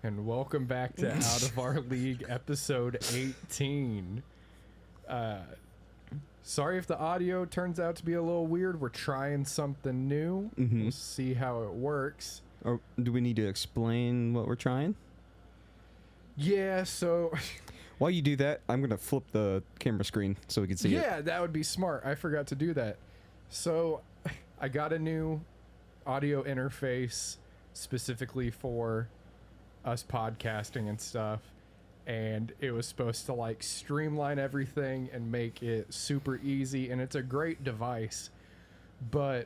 and welcome back to Out of Our League episode 18. Sorry if the audio turns out to be a little weird. We're trying something new. We'll see how it works. Or do we need to explain what we're trying? Yeah, so... While you do that, I'm going to flip the camera screen so we can see it. Yeah, that would be smart. I forgot to do that. So, I got a new audio interface specifically for us podcasting and stuff. And it was supposed to, like, streamline everything and make it super easy. And it's a great device. But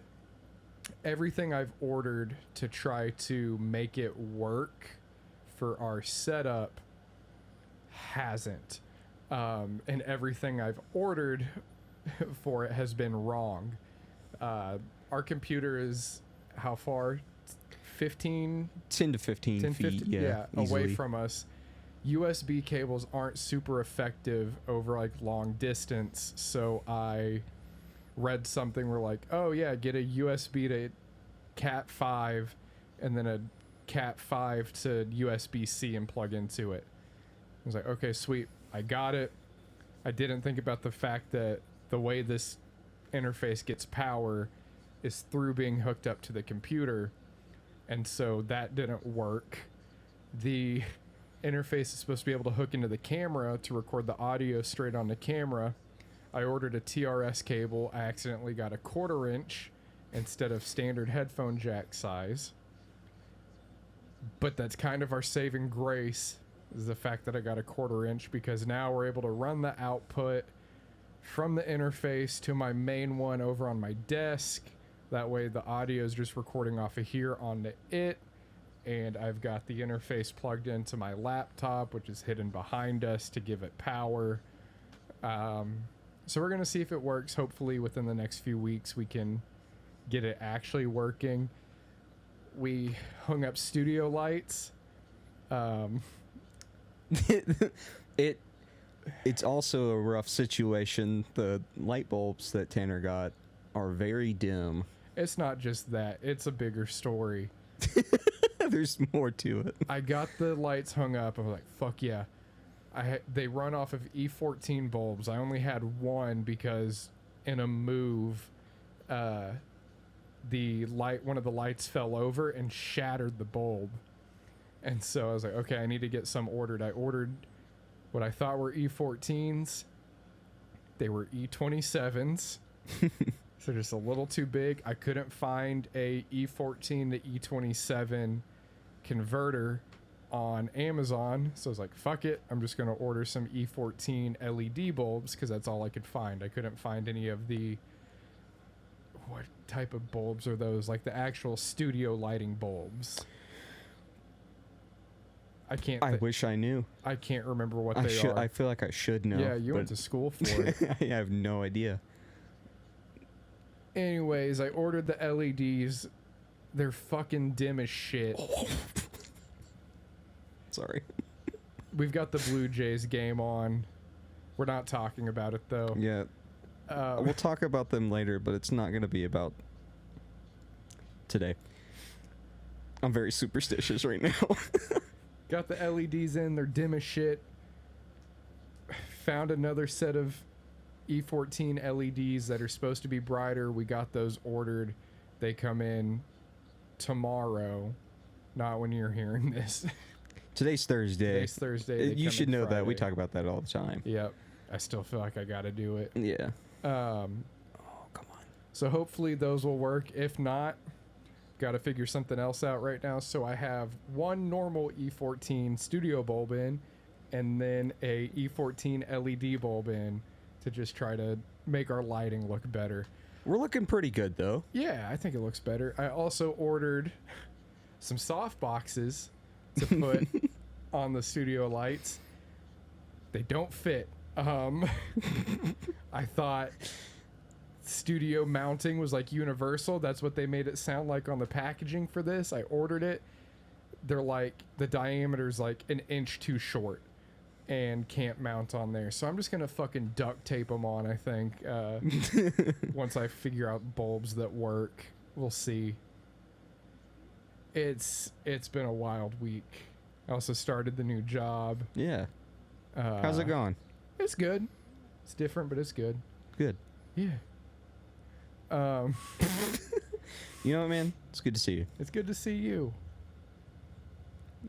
everything I've ordered to try to make it work for our setup hasn't. And everything I've ordered for it has been wrong. Our computer is how far? 10 to 15 feet, yeah, away from us. USB cables aren't super effective over like long distance, so I read something where like, oh yeah, get a USB to Cat 5 and then a Cat 5 to USB-C and plug into it. I was like, okay, sweet. I got it. I didn't think about the fact that the way this interface gets power is through being hooked up to the computer. And so that didn't work. The interface is supposed to be able to hook into the camera to record the audio straight on the camera. I ordered a TRS cable. I accidentally got a 1/4 inch instead of standard headphone jack size. But that's kind of our saving grace, is the fact that I got a 1/4 inch, because now we're able to run the output from the interface to my main one over on my desk. That way the audio is just recording off of here onto it. And I've got the interface plugged into my laptop, which is hidden behind us to give it power. So we're going to see if it works. Hopefully within the next few weeks we can get it actually working. We hung up studio lights. It's also a rough situation. The light bulbs that Tanner got are very dim. It's not just that. It's a bigger story. There's more to it. I got the lights hung up. I was like, fuck yeah. They run off of E14 bulbs. I only had one because in a move, one of the lights fell over and shattered the bulb. And so I was like, okay, I need to get some ordered. I ordered what I thought were E14s. They were E27s. So just a little too big. I couldn't find a E14 to E27 converter on Amazon. So I was like, fuck it. I'm just going to order some E14 LED bulbs because that's all I could find. I couldn't find any of the... What type of bulbs are those? Like the actual studio lighting bulbs. I wish I knew. I can't remember what they are. I feel like I should know. Yeah, you went to school for it. I have no idea. Anyways, I ordered the LEDs. They're fucking dim as shit. Sorry. We've got the Blue Jays game on. We're not talking about it, though. Yeah. We'll talk about them later, but it's not going to be about today. I'm very superstitious right now. Got the LEDs in. They're dim as shit. Found another set of E14 LEDs that are supposed to be brighter. We got those ordered. They come in tomorrow. Not when you're hearing this. Today's Thursday. Today's Thursday. You should know Friday. that. We talk about that all the time. Yep. I still feel like I got to do it. Yeah. Oh, come on. So hopefully those will work. If not, got to figure something else out right now. So I have one normal E14 studio bulb in, and then a E14 LED bulb in to just try to make our lighting look better. We're looking pretty good, though. Yeah, I think it looks better. I also ordered some soft boxes to put on the studio lights. They don't fit. I thought studio mounting was like universal. That's what they made it sound like on the packaging for this. I ordered it. They're like, the diameter's like an inch too short and can't mount on there. So I'm just going to fucking duct tape them on, I think. Once I figure out bulbs that work. We'll see. It's been a wild week. I also started the new job. Yeah. How's it going? It's good. It's different, but it's good. Good. Yeah. You know what, man? It's good to see you. It's good to see you.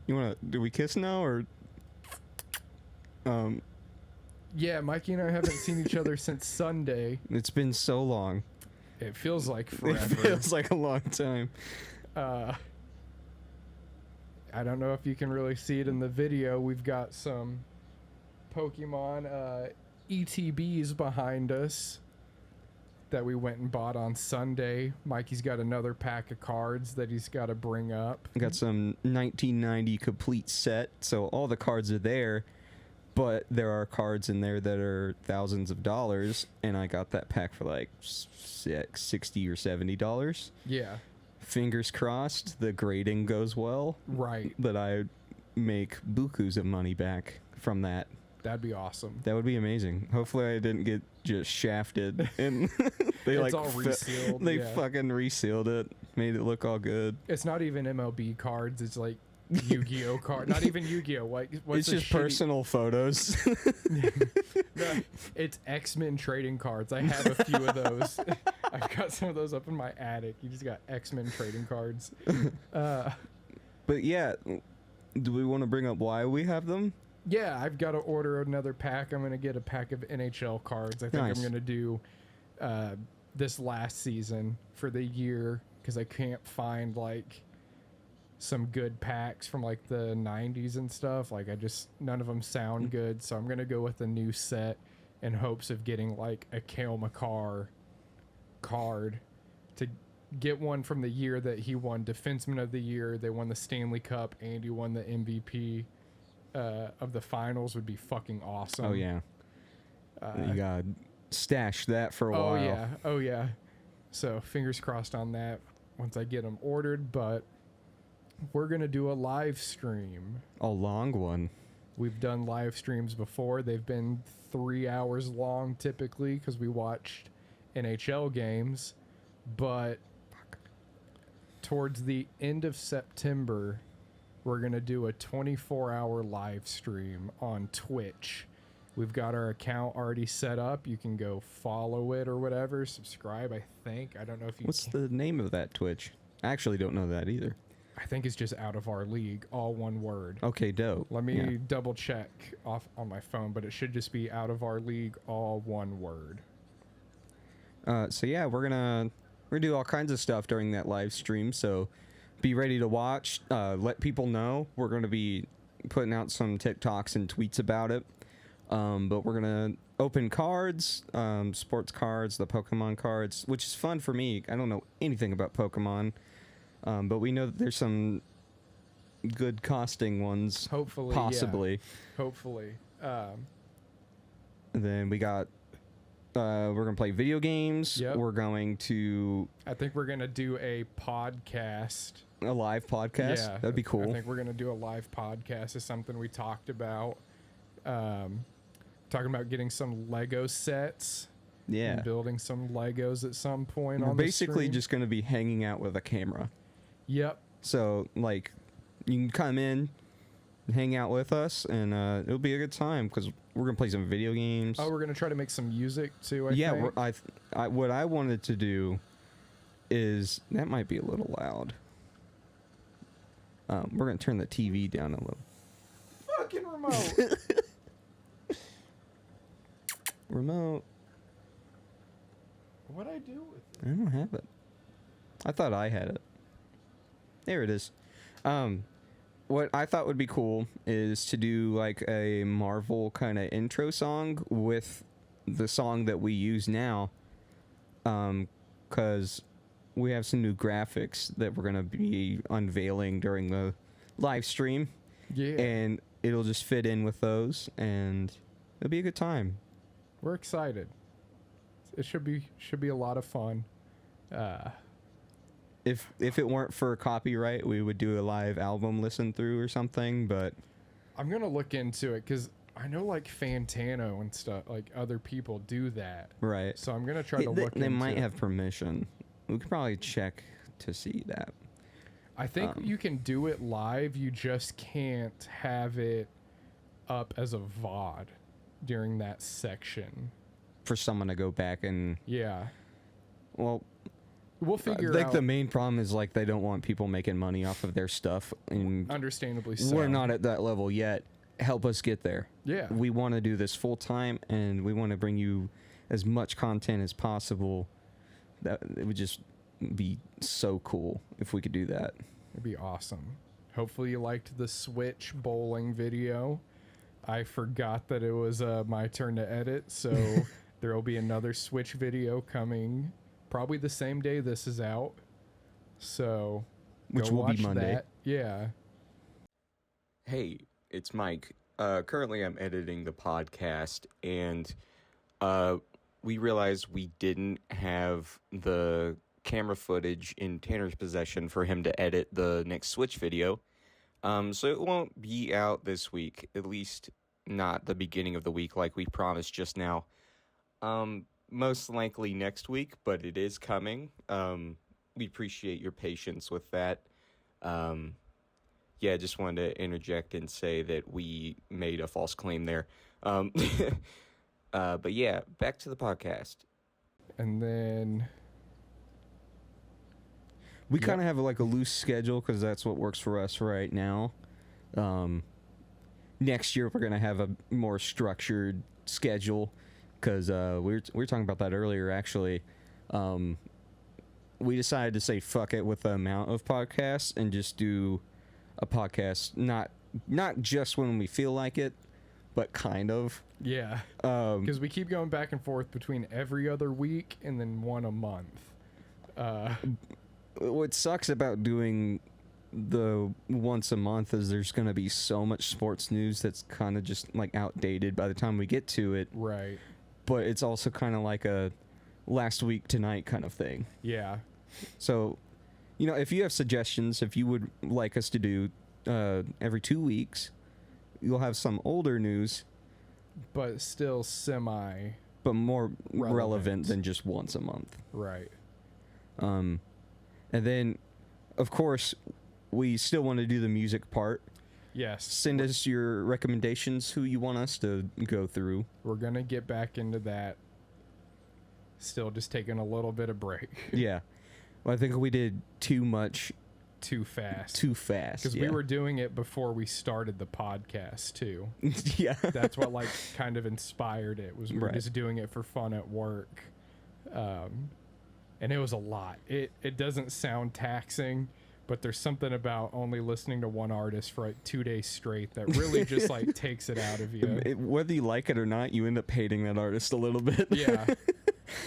You wanna? Do we kiss now or? Yeah, Mikey and I haven't seen each other since Sunday. It's been so long. It feels like forever. It feels like a long time. I don't know if you can really see it in the video. We've got some Pokemon ETBs behind us that we went and bought on Sunday. Mikey's got another pack of cards that he's got to bring up. I got some 1990 complete set, so all the cards are there, but there are cards in there that are thousands of dollars, and I got that pack for like $60 or $70. Yeah. Fingers crossed the grading goes well. Right. That I make bukus of money back from that. That'd be awesome. That would be amazing. Hopefully I didn't get just shafted and they It's all resealed. They yeah. fucking resealed it, made it look all good. It's not even MLB cards. It's like Yu-Gi-Oh card. Not even Yu-Gi-Oh. Like It's just personal photos. No, it's X-Men trading cards. I have a few of those. I've got some of those up in my attic. You just got X-Men trading cards. But yeah, do we want to bring up why we have them? Yeah, I've got to order another pack. I'm going to get a pack of NHL cards. I think Nice. I'm going to do this last season for the year because I can't find like some good packs from like the 90s and stuff. Like none of them sound good. So I'm going to go with a new set in hopes of getting like a Cale Makar card to get one from the year that he won Defenseman of the Year. They won the Stanley Cup and he won the MVP. Of the finals would be fucking awesome. Oh yeah. You gotta stash that for a while. Oh yeah. So fingers crossed on that once I get them ordered. But we're gonna do a live stream. A long one. We've done live streams before. They've been 3 hours long typically because we watched NHL games. But towards the end of September, we're going to do a 24-hour live stream on Twitch. We've got our account already set up. You can go follow it or whatever. Subscribe, I think. I don't know if you What's can. the name of that Twitch? I actually don't know that either. I think it's just Out of Our League, all one word. Okay, dope. Let me double check off on my phone, but it should just be Out of Our League, all one word. So yeah, we're gonna do all kinds of stuff during that live stream. So be ready to watch. Let people know. We're going to be putting out some TikToks and tweets about it. But we're going to open cards, sports cards, the Pokemon cards, which is fun for me. I don't know anything about Pokemon. But we know that there's some good costing ones. Hopefully. Possibly. Yeah. Hopefully. And then we got... we're going to play video games. Yep. We're going to... I think we're going to do a podcast. A live podcast? Yeah. That'd be cool. I think we're going to do a live podcast. It's something we talked about. Talking about getting some Lego sets. Yeah. And building some Legos at some point We're on the basically stream. just going to be hanging out with a camera. Yep. So, like, you can come in, hang out with us, and it'll be a good time because we're going to play some video games. Oh, we're going to try to make some music too, I yeah, think. what I wanted to do is... That might be a little loud. We're going to turn the TV down a little. Fucking remote. Remote. What'd I do with it? I don't have it. I thought I had it. There it is. What I thought would be cool is to do like a Marvel kind of intro song with the song that we use now. 'Cause we have some new graphics that we're going to be unveiling during the live stream. Yeah. And it'll just fit in with those, and it'll be a good time. We're excited. It should be a lot of fun. If it weren't for copyright, we would do a live album listen through or something, but I'm going to look into it because I know like Fantano and stuff, like other people do that. right. So I'm going to try to look into They might it. have permission. We could probably check to see that. I think you can do it live. You just can't have it up as a VOD during that section. For someone to go back and... Yeah. Well, we'll figure I think out. the main problem is like they don't want people making money off of their stuff. And Understandably so. we're not at that level yet. Help us get there. Yeah. We want to do this full time, and we want to bring you as much content as possible. That it would just be so cool if we could do that. It'd be awesome. Hopefully you liked the Switch bowling video. I forgot that it was my turn to edit, so there will be another Switch video coming probably the same day this is out. So, Which go will be watch Monday. that. Yeah. Hey, it's Mike. Currently, I'm editing the podcast, and we realized we didn't have the camera footage in Tanner's possession for him to edit the next Switch video. So it won't be out this week, at least not the beginning of the week like we promised just now. Most likely next week, but it is coming. We appreciate your patience with that. Yeah, just wanted to interject and say that we made a false claim there. But yeah, back to the podcast. And then We kind of have like a loose schedule because that's what works for us right now. Next year we're gonna have a more structured schedule because we were talking about that earlier. Actually, we decided to say fuck it with the amount of podcasts and just do a podcast not just when we feel like it, but kind of. yeah, because we keep going back and forth between every other week and then one a month. What sucks about doing the once a month is there's going to be so much sports news that's kind of just like outdated by the time we get to it. Right. But it's also kind of like a last week tonight kind of thing. Yeah. So, you know, if you have suggestions, if you would like us to do every 2 weeks, you'll have some older news, But still semi. but more relevant Relevant. than just once a month. Right. And then, of course, we still want to do the music part. Yes. Send us your recommendations, who you want us to go through. We're going to get back into that. Still just taking a little bit of break. Yeah. Well, I think we did too much Too fast. too fast. Because yeah. we were doing it before we started the podcast, too. yeah. That's what, like, kind of inspired it, was we were Right. just doing it for fun at work. And it was a lot. It doesn't sound taxing, but there's something about only listening to one artist for, like, 2 days straight that really just, like, takes it out of you. Whether you like it or not, you end up hating that artist a little bit. Yeah.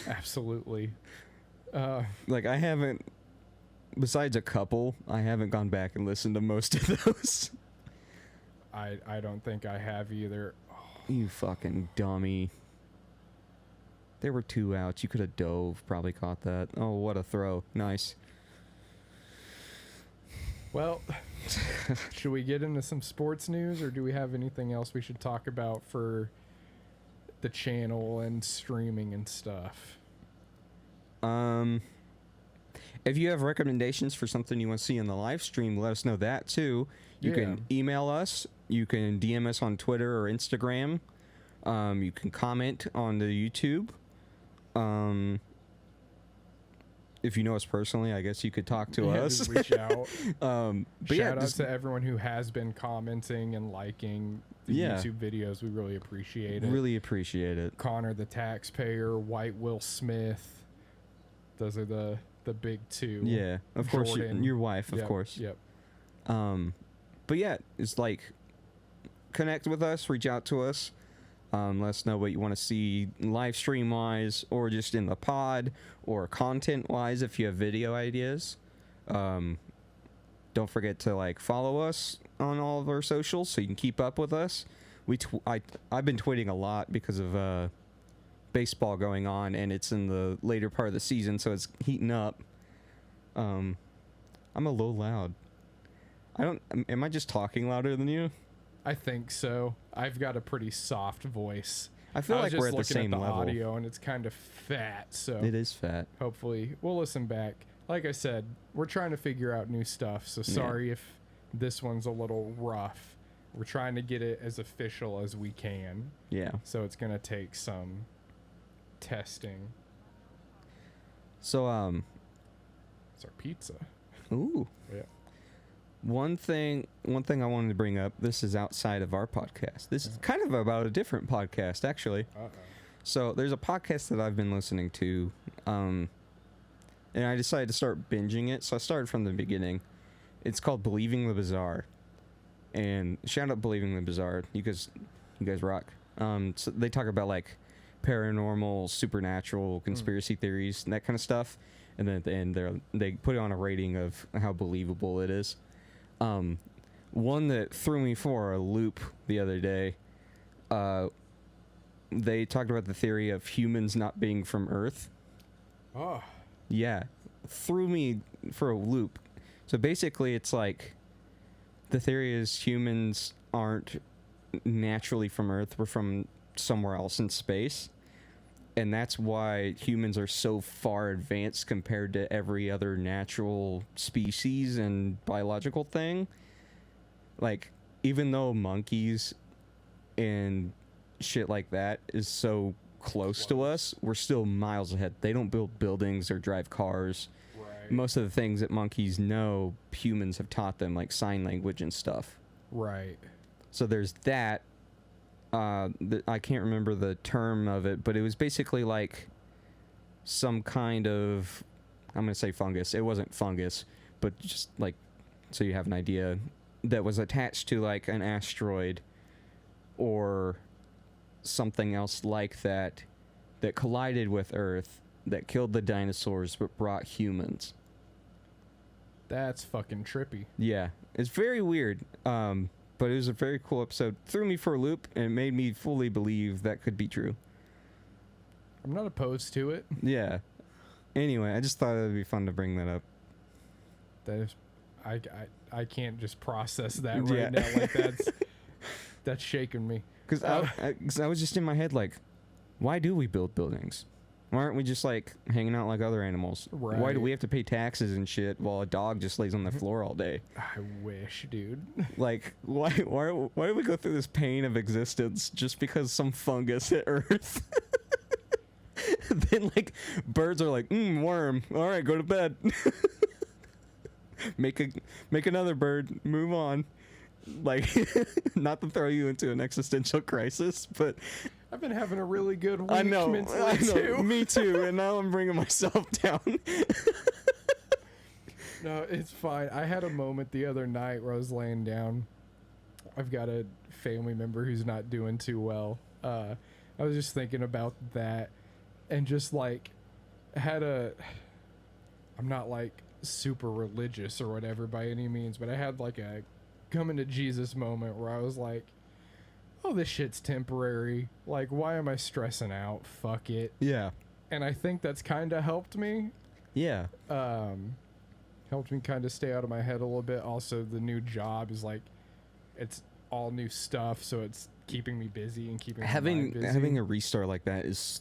Absolutely. Like, I haven't, besides a couple, I haven't gone back and listened to most of those. I don't think I have either. You fucking dummy. There were 2 outs. You could have dove. Probably caught that. Oh, what a throw. Nice. Well, should we get into some sports news, or do we have anything else we should talk about for the channel and streaming and stuff? If you have recommendations for something you want to see in the live stream, let us know that too. You can email us. You can DM us on Twitter or Instagram. You can comment on the YouTube. If you know us personally, I guess you could talk to us. Just reach out. But Shout out just, to everyone who has been commenting and liking the YouTube videos. We really appreciate it. really appreciate it. Connor the Taxpayer, White Will Smith. Those are the big two. Yeah, of course, Jordan. your wife, of Yep, course. Yep. But yeah, it's like, connect with us, reach out to us, let us know what you want to see live stream wise, or just in the pod, or content wise if you have video ideas. Don't forget to like follow us on all of our socials so you can keep up with us. I've been tweeting a lot because of baseball going on, and it's in the later part of the season, so it's heating up. I'm a little loud. Am I just talking louder than you? I think so. I've got a pretty soft voice. I feel like we're at the same level. level. Audio, and it's kind of fat, so It is fat. hopefully we'll listen back. like I said, we're trying to figure out new stuff. So sorry if this one's a little rough. We're trying to get it as official as we can. Yeah. So it's going to take some testing. So, It's our pizza. ooh. Yeah. One thing I wanted to bring up, this is outside of our podcast. This is kind of about a different podcast, actually. Uh-oh. So there's a podcast that I've been listening to, and I decided to start binging it. So I started from the beginning. It's called Believing the Bizarre. And shout out Believing the Bizarre. You guys rock. So they talk about like paranormal, supernatural, conspiracy theories, and that kind of stuff. And then at the end, they put it on a rating of how believable it is. One that threw me for a loop the other day, they talked about the theory of humans not being from Earth. Oh. Yeah, threw me for a loop. So basically, it's like the theory is humans aren't naturally from Earth. We're from somewhere else in space. And that's why humans are so far advanced compared to every other natural species and biological thing. Like, even though monkeys and shit like that is so close to us, we're still miles ahead. They don't build buildings or drive cars. Right. Most of the things that monkeys know, humans have taught them, like sign language and stuff. Right. So there's that. I can't remember the term of it, but it was basically like some kind of, I'm going to say fungus. It wasn't fungus, but just like, so you have an idea, that was attached to like an asteroid or something else like that, that collided with Earth, that killed the dinosaurs but brought humans. That's fucking trippy. Yeah, it's very weird. But it was a very cool episode. Threw me for a loop and made me fully believe that could be true. I'm not opposed to it. Yeah. Anyway, I just thought it would be fun to bring that up. That is, I can't just process that right Yeah. now. Like that's shaking me. Because I was just in my head like, why do we build buildings? Why aren't we just like hanging out like other animals? Right. Why do we have to pay taxes and shit while a dog just lays on the floor all day? I wish, dude. Like, why do we go through this pain of existence just because some fungus hit Earth? Then like birds are like, worm. All right, go to bed. Make another bird. Move on. Like, not to throw you into an existential crisis, but I've been having a really good week I know, mentally too. me too, and now I'm bringing myself down. No, it's fine. I had a moment the other night where I was laying down. I've got a family member who's not doing too well. I was just thinking about that and just like I'm not like super religious or whatever by any means, but I had like a coming to Jesus moment where I was like, oh, this shit's temporary. Like, why am I stressing out? Fuck it. Yeah. And I think that's kind of helped me. Yeah. Helped me kind of stay out of my head a little bit. Also, the new job is like, it's all new stuff, so it's keeping me busy and keeping my mind busy. Having a restart like that is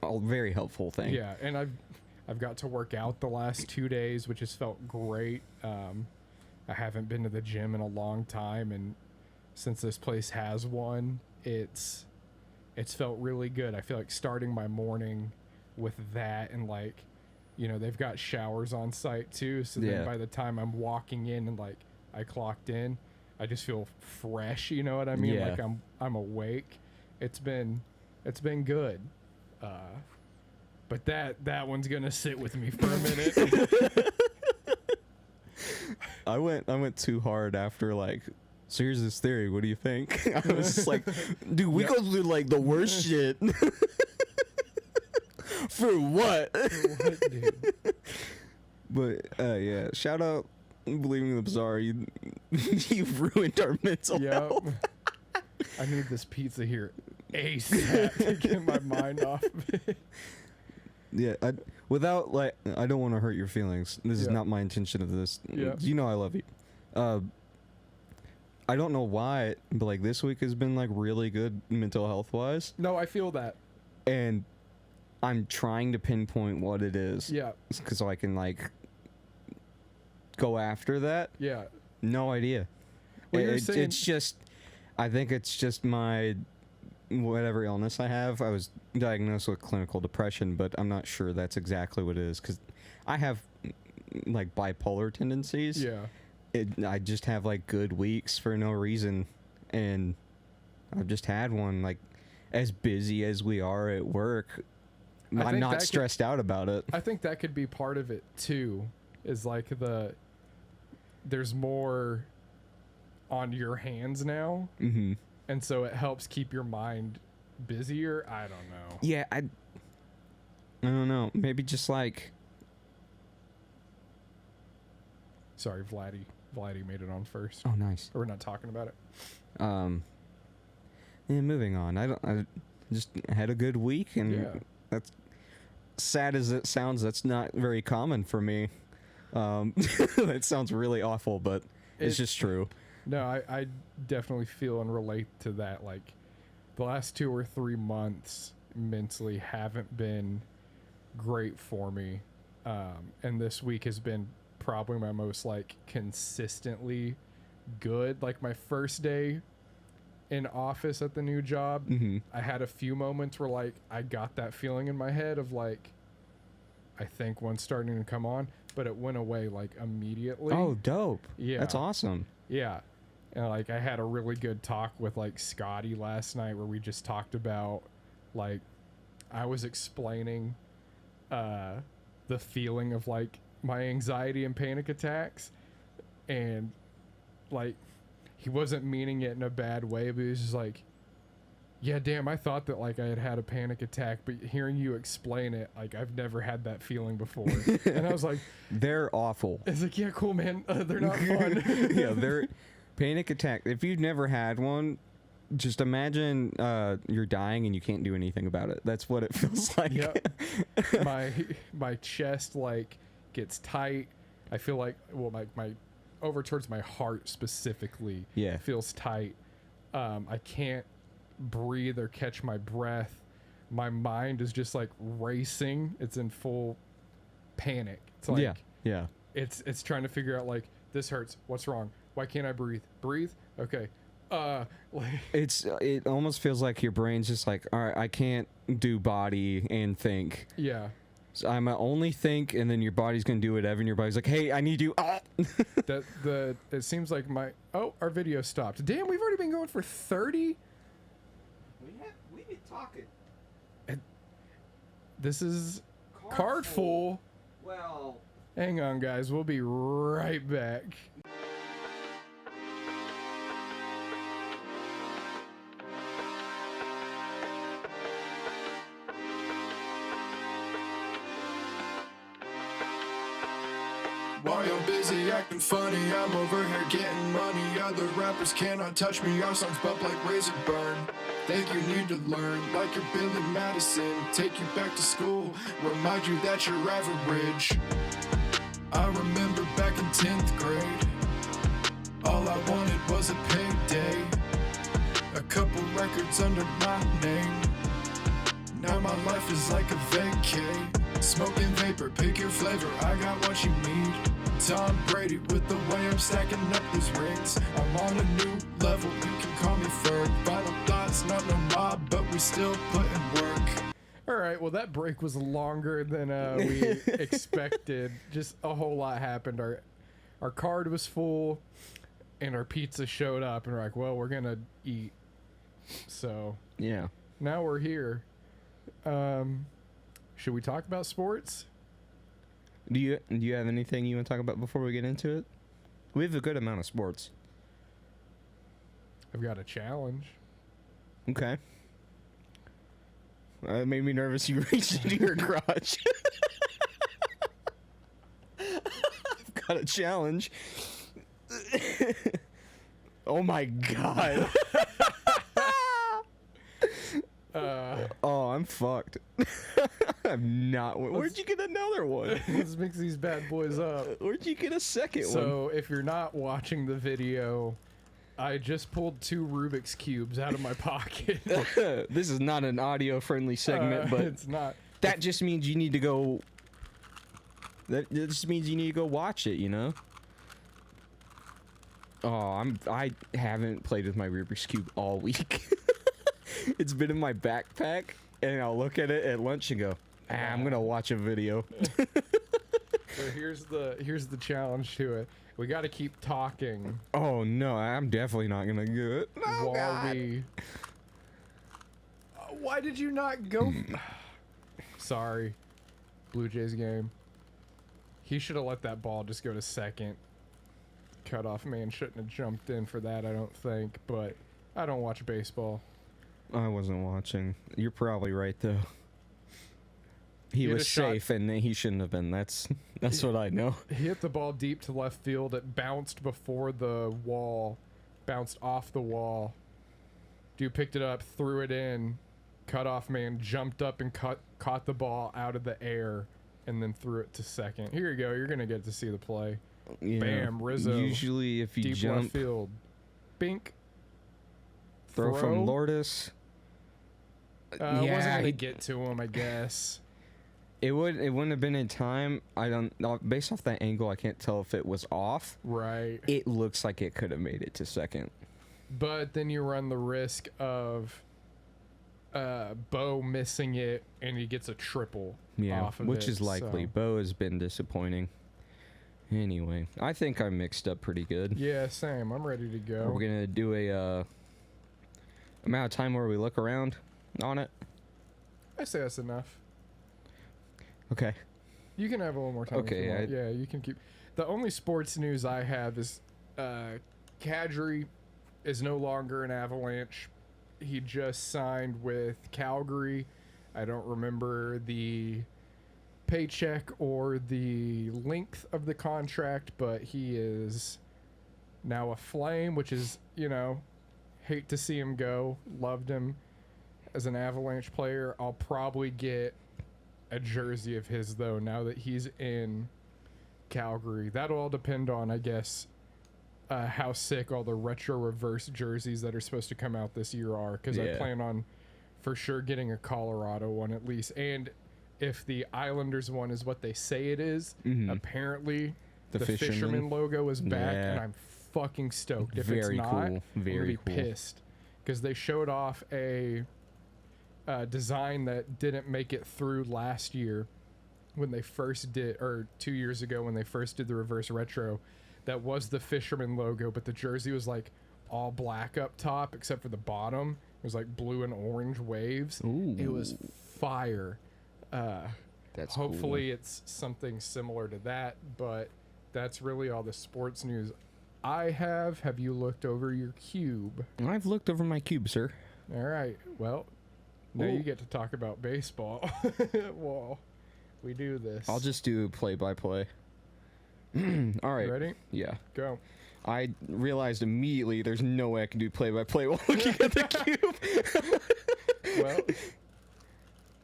a very helpful thing. Yeah, and I've got to work out the last 2 days, which has felt great. I haven't been to the gym in a long time, and since this place has one, it's felt really good. I feel like starting my morning with that, and like, you know, they've got showers on site too, so then by the time I'm walking in and like I clocked in, I just feel fresh, you know what I mean? Yeah. Like I'm awake. It's been good. But that one's gonna sit with me for a minute. I went too hard after like, so here's this theory, what do you think? I was just like, dude, we go through like the worst shit. For what? What, dude? But yeah, shout out Believing the Bizarre. You've ruined our mental Yep. health. I need this pizza here ASAP to get my mind off of it. Yeah, I don't want to hurt your feelings. This is not my intention of this. Yeah. You know I love you. I don't know why, but like this week has been like really good mental health wise. No, I feel that. And I'm trying to pinpoint what it is. Yeah. Because so I can like go after that? Yeah. No idea. Well, you're saying- It's just, I think it's just my whatever illness I have. I was diagnosed with clinical depression, but I'm not sure that's exactly what it is because I have like bipolar tendencies. Yeah. I just have like good weeks for no reason, and I've just had one. Like, as busy as we are at work, I'm not stressed out about it. I think that could be part of it too, is like there's more on your hands now. Mm-hmm. And so it helps keep your mind busier. I don't know. Yeah, I don't know. Maybe just like... Sorry, Vladdy made it on first. Oh, nice. We're not talking about it. Yeah, moving on. I just had a good week, and Yeah. that's sad as it sounds. That's not very common for me. That sounds really awful, but it's just true. No, I definitely feel and relate to that. Like, the last 2 or 3 months mentally haven't been great for me. And this week has been probably my most, like, consistently good. Like, my first day in office at the new job, I had a few moments where, like, I got that feeling in my head of, like, I think one's starting to come on, but it went away, like, immediately. Oh, dope. Yeah. That's awesome. Yeah. And like I had a really good talk with like Scotty last night where we just talked about, like, I was explaining the feeling of like my anxiety and panic attacks, and like he wasn't meaning it in a bad way, but he was just like, yeah, damn, I thought that like I had a panic attack, but hearing you explain it, like I've never had that feeling before. And I was like, They're awful. it's like, yeah, cool, man. They're not fun. Yeah, they're panic attack. If you've never had one, just imagine you're dying and you can't do anything about it. That's what it feels like. Yep. my chest like gets tight. I feel like, well, my over towards my heart specifically feels tight. I can't breathe or catch my breath. My mind is just like racing. It's in full panic. It's like yeah. It's trying to figure out like, this hurts. What's wrong? Why can't I breathe? Breathe? Okay. Like, it almost feels like your brain's just like, all right, I can't do body and think. yeah. So I'm gonna only think, and then your body's gonna do whatever, and your body's like, hey, I need you. Ah! It seems like our video stopped. Damn, we've already been going for 30. We've been talking. This is card full. Well, Hang on, guys. We'll be right back. While you're busy acting funny, I'm over here getting money. Other rappers cannot touch me, our songs bump like razor burn. Think you need to learn, like you're Billy Madison. Take you back to school, remind you that you're average. I remember back in 10th grade, all I wanted was a payday. A couple records under my name. Now my life is like a vacay. Smoking vapor, pick your flavor, I got what you need. Tom Brady with the way I'm stacking up these rings. I'm on a new level, you can call me Ferg. Final thoughts, not no mob, but we still put in work. Alright, well that break was longer than we expected. Just a whole lot happened. Our card was full, and our pizza showed up, and we're like, well, we're gonna eat. So, yeah. now we're here. Should we talk about sports? Do you have anything you want to talk about before we get into it? We have a good amount of sports. I've got a challenge. Okay. It made me nervous. You reached into your garage. I've got a challenge. Oh my god. Oh, I'm fucked. I'm not. Where'd you get another one? Let's mix these bad boys up. Where'd you get a second one? So, if you're not watching the video, I just pulled 2 Rubik's Cubes out of my pocket. This is not an audio-friendly segment, but it's not. that just means you need to go. That just means you need to go watch it. You know. I haven't played with my Rubik's Cube all week. It's been in my backpack, and I'll look at it at lunch and go, I'm gonna watch a video. So here's the challenge to it. We got to keep talking. Oh no, I'm definitely not gonna do it. Oh, while God. we. Why did you not go? Sorry, Blue Jays game. He should have let that ball just go to second. Cutoff man shouldn't have jumped in for that, I don't think. But I don't watch baseball. I wasn't watching. You're probably right though. He He had was a shot- safe, and he shouldn't have been. That's what I know. He hit the ball deep to left field. It bounced before the wall, bounced off the wall. Dude picked it up, threw it in. Cutoff man jumped up and caught the ball out of the air, and then threw it to second. Here you go. You're gonna get to see the play. Yeah. Bam, Rizzo. Usually, if you Deep left jump, field. Bink. throw from Lourdes. Wasn't gonna he- get to him, I guess. It wouldn't have been in time. I don't know. Based off that angle, I can't tell if it was off. Right. It looks like it could have made it to second. But then you run the risk of Bo missing it, and he gets a triple off of which it, is likely. so- Bo has been disappointing. Anyway, I think I mixed up pretty good. Yeah, same. I'm ready to go. Are we gonna do a amount of time where we look around on it? I say that's enough. Okay. You can have a little more time. Okay, If you want. Yeah, you can keep. The only sports news I have is Kadri is no longer an Avalanche. He just signed with Calgary. I don't remember the paycheck or the length of the contract, but he is now a Flame, which is, hate to see him go. Loved him as an Avalanche player. I'll probably get a jersey of his, though, now that he's in Calgary. That'll all depend on, I guess, how sick all the retro reverse jerseys that are supposed to come out this year are, because I Yeah. plan on for sure getting a Colorado one at least. And if the Islanders one is what they say it is, apparently The the fisherman. fisherman logo is back, Yeah. and I'm fucking stoked. If Very it's not, cool. I'm Very gonna be cool. pissed, because they showed off a design that didn't make it through last year when they first did, or 2 years ago when they first did the reverse retro. That was the fisherman logo, but the jersey was like all black up top except for the bottom. It was like blue and orange waves. Ooh. It was fire. That's Hopefully it's something similar to that, but that's really all the sports news I have. Have you looked over your cube? cool. I've looked over my cube, sir. All right. Well, now Ooh. you get to talk about baseball. Well, we do this. I'll just do play-by-play. All right. You ready? Yeah. Go. I realized immediately there's no way I can do play-by-play while looking at the cube. Well,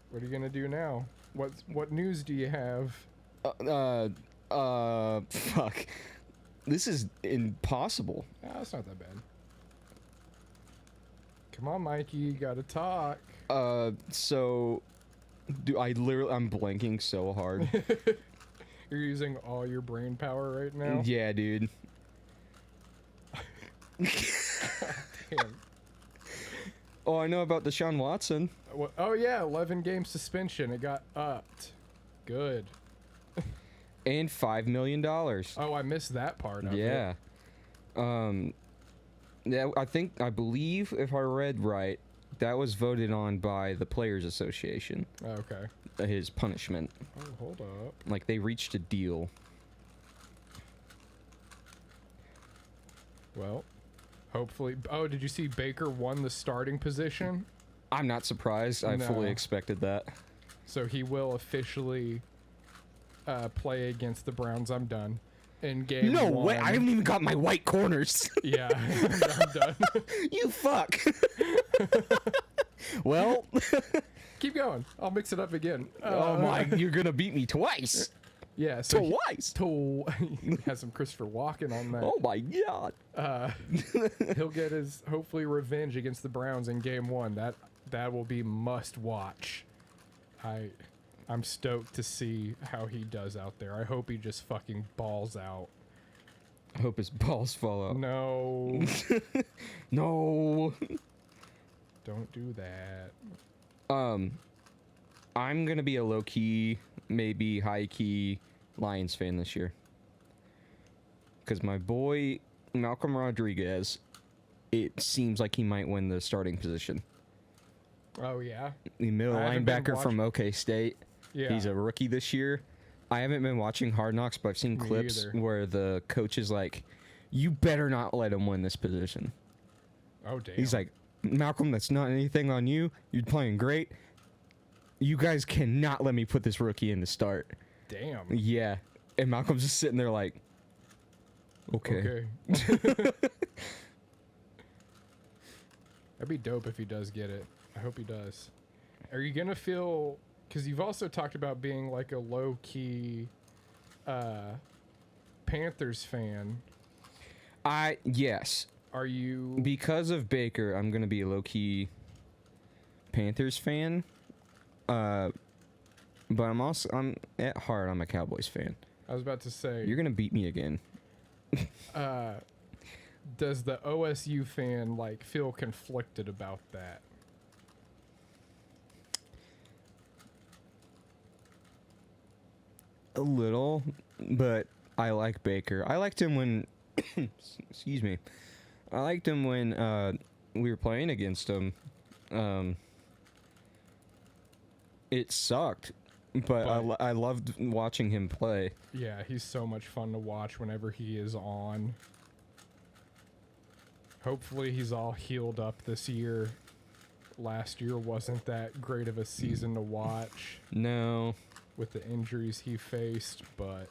what are you gonna do now? What news do you have? Fuck. This is impossible. Oh, it's not that bad. Come on, Mikey, you gotta talk. So, I'm blanking so hard. You're using all your brain power right now. Yeah, dude. Damn. Oh, I know about Deshaun Watson. Oh yeah, 11 game suspension. It got upped. Good. And $5 million. Oh, I missed that part of it. Yeah. Yeah, I believe, if I read right, that was voted on by the Players Association. Okay. His punishment. Oh, hold up. Like, they reached a deal. Well, hopefully. Oh, did you see Baker won the starting position? I'm not surprised. I fully No. expected that. So he will officially play against the Browns. I'm done. In game No one. way! I haven't even got my white corners. Yeah, I'm done. You fuck. Well, Keep going. I'll mix it up again. oh my! You're gonna beat me twice. Yeah. So Twice. he has some Christopher Walken on that. Oh my god. He'll get his hopefully revenge against the Browns in game one. That will be must watch. I'm stoked to see how he does out there. I hope he just fucking balls out. I hope his balls fall out. No. No. Don't do that. I'm gonna be a low key, maybe high key Lions fan this year. Because my boy Malcolm Rodriguez, it seems like he might win the starting position. Oh, yeah? The middle I haven't been linebacker from OK State. Yeah. He's a rookie this year. I haven't been watching Hard Knocks, but I've seen Me clips either. where the coach is like, you better not let him win this position. Oh, damn. He's like, Malcolm, that's not anything on you. You're playing great. You guys cannot let me put this rookie in to start. Damn. Yeah. And Malcolm's just sitting there like, okay. That'd be dope if he does get it. I hope he does. Are you going to feel... Because you've also talked about being like a low-key Panthers fan. Yes. Are you... Because of Baker, I'm going to be a low-key Panthers fan. But I'm at heart, I'm a Cowboys fan. I was about to say... You're going to beat me again. Does the OSU fan like feel conflicted about that? A little, but I like Baker. I liked him when excuse me. I liked him when we were playing against him. It sucked, but I loved watching him play. Yeah, he's so much fun to watch whenever he is on. Hopefully he's all healed up this year. Last year wasn't that great of a season to watch No. with the injuries he faced, but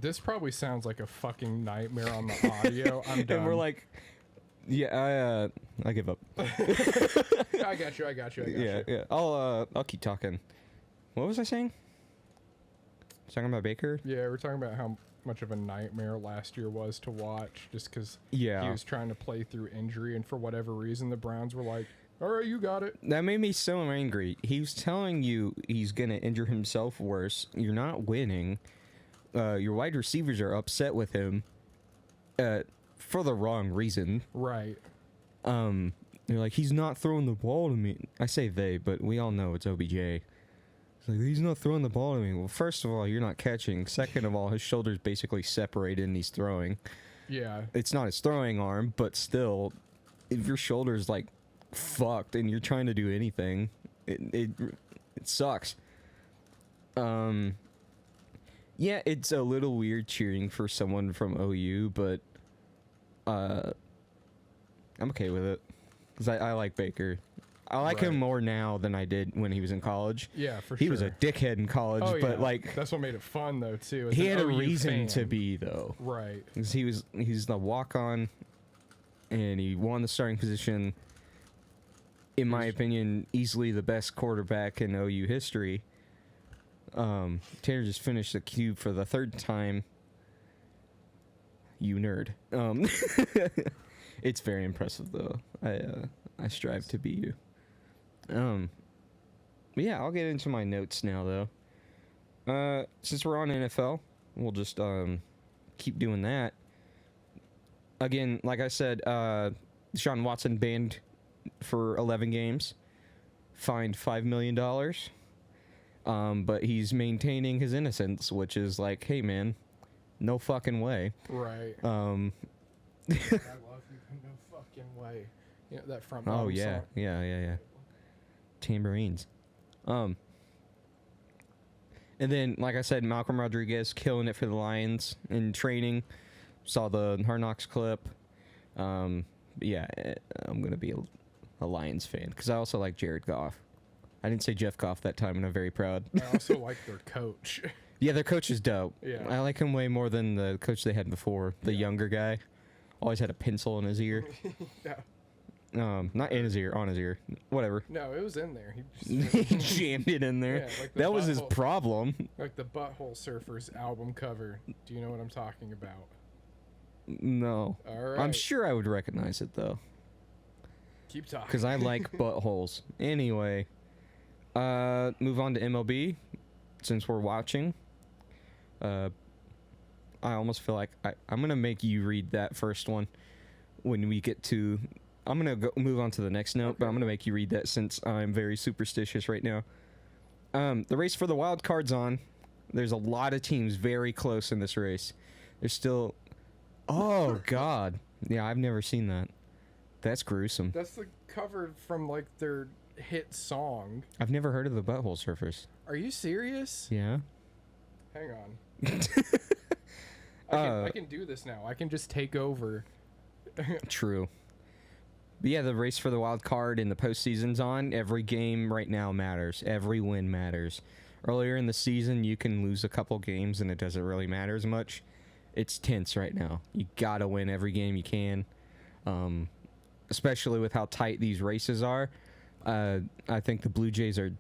this probably sounds like a fucking nightmare on the audio. I'm done. And we're like, yeah, I give up. I got you. Yeah. I'll keep talking. What was I saying? Talking about Baker? Yeah, we're talking about how much of a nightmare last year was to watch just because Yeah. he was trying to play through injury, and for whatever reason, the Browns were like, all right, you got it. That made me so angry. He was telling you he's going to injure himself worse. You're not winning. Your wide receivers are upset with him for the wrong reason. Right. They're like, he's not throwing the ball to me. I say they, but we all know it's OBJ. It's like, he's not throwing the ball to me. Well, first of all, you're not catching. Second of all, his shoulder's basically separated and he's throwing. Yeah. It's not his throwing arm, but still, if your shoulder's like fucked and you're trying to do anything, it sucks. Yeah, it's a little weird cheering for someone from OU, but I'm okay with it because I like Baker. I like him more now than I did when he was in college. Yeah, for He sure. was a dickhead in college, Oh, but yeah. like That's what made it fun, though, too. as he an had a OU reason fan. to be though. Right. 'Cause he's the walk-on, and he won the starting position. In my opinion, easily the best quarterback in OU history. Tanner just finished the cube for the third time. You nerd. It's very impressive though. I strive to be you. But yeah, I'll get into my notes now though. Since we're on NFL, we'll just keep doing that. Again, like I said, Deshaun Watson banned for 11 games, fined $5 million. But he's maintaining his innocence, which is like, hey man, no fucking way. Right. I love you in no fucking way. You know, that front bottom Oh yeah, song. yeah. Tambourines. And then, like I said, Malcolm Rodriguez killing it for the Lions in training. Saw the Hard Knocks clip. Yeah, I'm gonna be a Lions fan because I also like Jared Goff. I didn't say Jeff Goff that time, and I'm very proud. I also like their coach. Yeah, their coach is dope. Yeah. I like him way more than the coach they had before. The younger guy always had a pencil in his ear. Yeah. Not in his ear, on his ear. Whatever. No, it was in there. He He jammed it in there. Yeah, like the That was his butthole. problem. like the Butthole Surfers album cover. Do you know what I'm talking about? No. All right. I'm sure I would recognize it though, Keep talking. because I like buttholes. Anyway, move on to MLB since we're watching. I almost feel like I'm gonna make you read that first one when we get to. I'm gonna move on to the next note, but I'm gonna make you read that since I'm very superstitious right now. The race for the wild card's on. There's a lot of teams very close in this race. There's still. Oh God, yeah, I've never seen that. That's gruesome. That's the cover from like their hit song. I've never heard of the Butthole Surfers. Are you serious? Yeah. Hang on. I can do this now. I can just take over. True. But yeah, the race for the wild card in the postseason's on. Every game right now matters. Every win matters. Earlier in the season, you can lose a couple games and it doesn't really matter as much. It's tense right now. You gotta win every game you can, especially with how tight these races are. I think the Blue Jays are.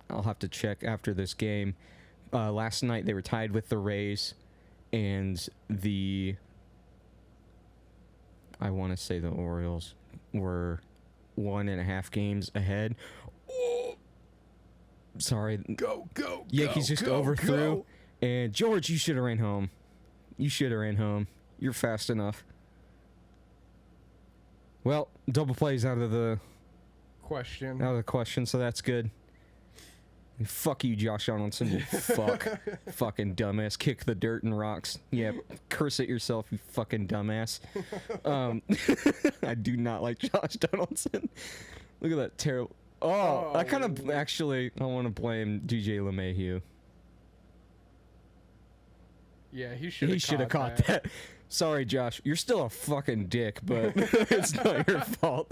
I'll have to check after this game. Last night they were tied with the Rays, and I want to say the Orioles were 1.5 games ahead. Oh, sorry. Go. Yankees just overthrew. Go. And George, you should have ran home. You're fast enough. Well, double plays out of the question, so that's good. Fuck you, Josh Donaldson, you fuck. Fucking dumbass. Kick the dirt and rocks. Yeah, curse at yourself, you fucking dumbass. I do not like Josh Donaldson. Look at that terrible... Oh, I kind of... Actually, I want to blame DJ LeMahieu. Yeah, he should have caught that. Sorry, Josh. You're still a fucking dick, but it's not your fault.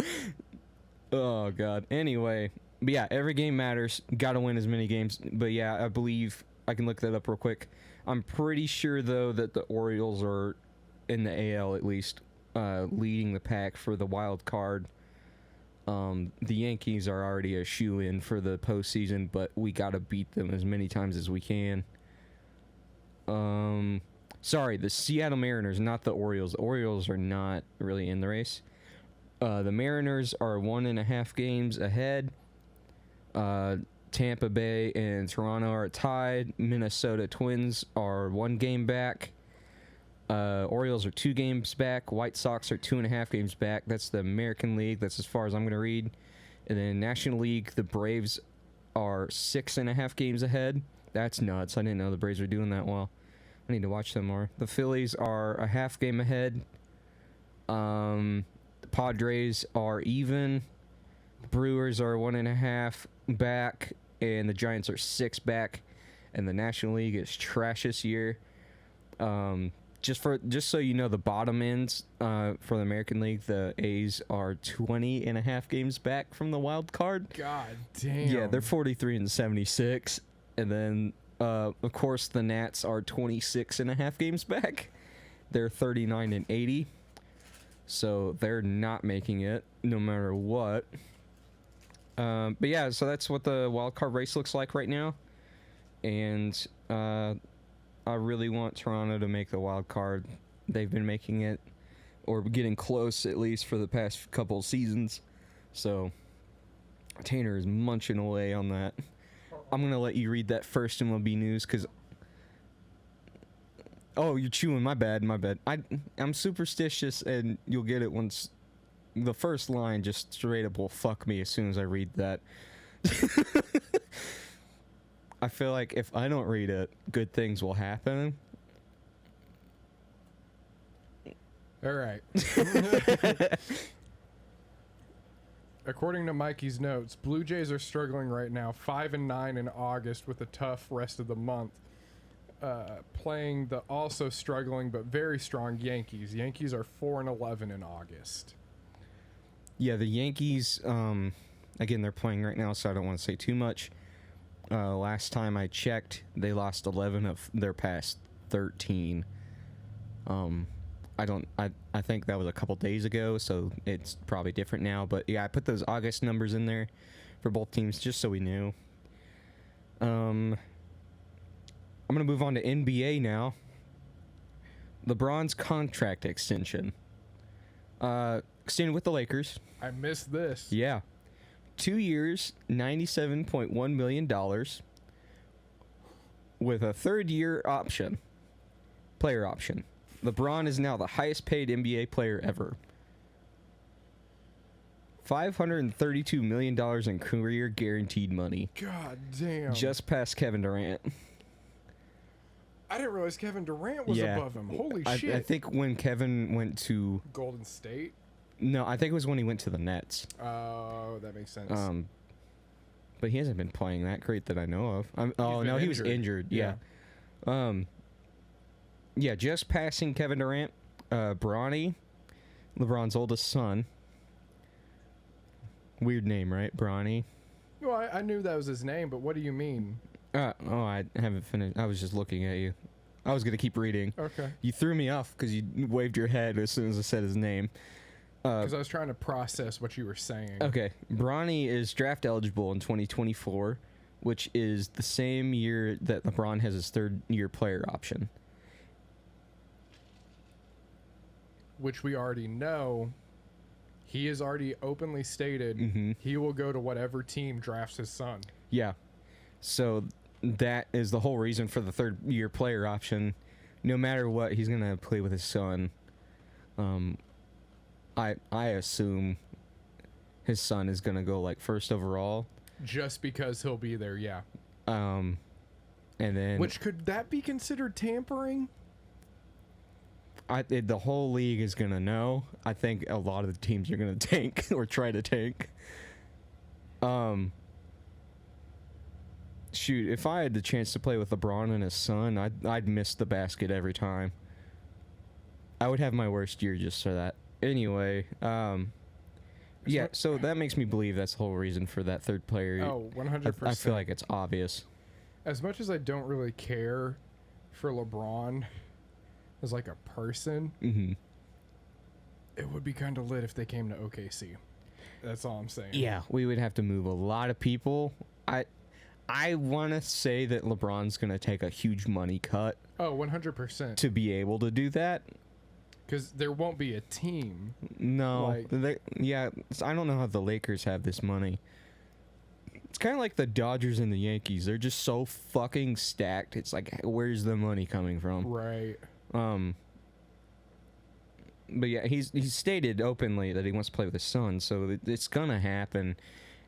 Oh, God. Anyway... But yeah, every game matters. Got to win as many games. But yeah, I believe I can look that up real quick. I'm pretty sure though that the Orioles are in the AL at least leading the pack for the wild card. The Yankees are already a shoe-in for the postseason, but we got to beat them as many times as we can. Sorry, the Seattle Mariners, not the Orioles. The Orioles are not really in the race. The Mariners are 1.5 games ahead. Tampa Bay and Toronto are tied. Minnesota Twins are 1 game back. Orioles are 2 games back. White Sox are 2.5 games back. That's the American League. That's as far as I'm going to read. And then National League, the Braves are 6.5 games ahead. That's nuts. I didn't know the Braves were doing that well. I need to watch them more. The Phillies are a half game ahead. The Padres are even. Brewers are 1.5 back, and the Giants are 6 back, and the National League is trash this year. Just so you know, the bottom ends for the American League, the A's are 20.5 games back from the wild card. God damn. Yeah, they're 43-76, and then of course the Nats are 26.5 games back. They're 39-80, so they're not making it no matter what. But yeah, so that's what the wild card race looks like right now, and I really want Toronto to make the wild card. They've been making it, or getting close at least for the past couple of seasons. So Tanner is munching away on that. I'm gonna let you read that first MLB news because. Oh, you're chewing. My bad. I'm superstitious, and you'll get it once. The first line just straight up will fuck me as soon as I read that. I feel like if I don't read it, good things will happen. All right. According to Mikey's notes, Blue Jays are struggling right now, 5-9 in August with a tough rest of the month. Playing the also struggling but very strong Yankees. Yankees are 4-11 in August. Yeah, the Yankees, again, they're playing right now, so I don't want to say too much. Last time I checked, they lost 11 of their past 13. I think that was a couple days ago, so it's probably different now. But yeah, I put those August numbers in there for both teams just so we knew. I'm going to move on to NBA now. LeBron's contract extension. Extended with the Lakers. I missed this. Yeah. 2 years, $97.1 million with a third-year option. player option. LeBron is now the highest paid NBA player ever. $532 million in career guaranteed money. God damn. Just past Kevin Durant. I didn't realize Kevin Durant was above him. Holy shit. I think when Kevin went to... Golden State? No, I think it was when he went to the Nets. Oh, that makes sense. But he hasn't been playing that great that I know of. He was injured. Yeah. Yeah, just passing Kevin Durant. Bronny, LeBron's oldest son. Weird name, right? Bronny. Well, I knew that was his name, but what do you mean? I haven't finished. I was just looking at you. I was going to keep reading. Okay. You threw me off because you waved your head as soon as I said his name. Because I was trying to process what you were saying. Okay. Bronny is draft eligible in 2024, which is the same year that LeBron has his third-year player option. Which we already know. He has already openly stated he will go to whatever team drafts his son. Yeah. So that is the whole reason for the third-year player option. No matter what, he's going to play with his son. I assume his son is going to go like first overall. Just because he'll be there, yeah. And then... Which, could that be considered tampering? The whole league is going to know. I think a lot of the teams are going to tank or try to tank. Shoot, if I had the chance to play with LeBron and his son, I'd miss the basket every time. I would have my worst year just for that. Anyway, yeah, so that makes me believe that's the whole reason for that third player. Oh, 100%. I feel like it's obvious. As much as I don't really care for LeBron as like a person, it would be kind of lit if they came to OKC. That's all I'm saying. Yeah, we would have to move a lot of people. I want to say that LeBron's going to take a huge money cut. Oh, 100%. To be able to do that. Because there won't be a team. No. I don't know how the Lakers have this money. It's kind of like the Dodgers and the Yankees. They're just so fucking stacked. It's like, where's the money coming from? Right. But yeah, he's stated openly that he wants to play with his son, so it's gonna happen.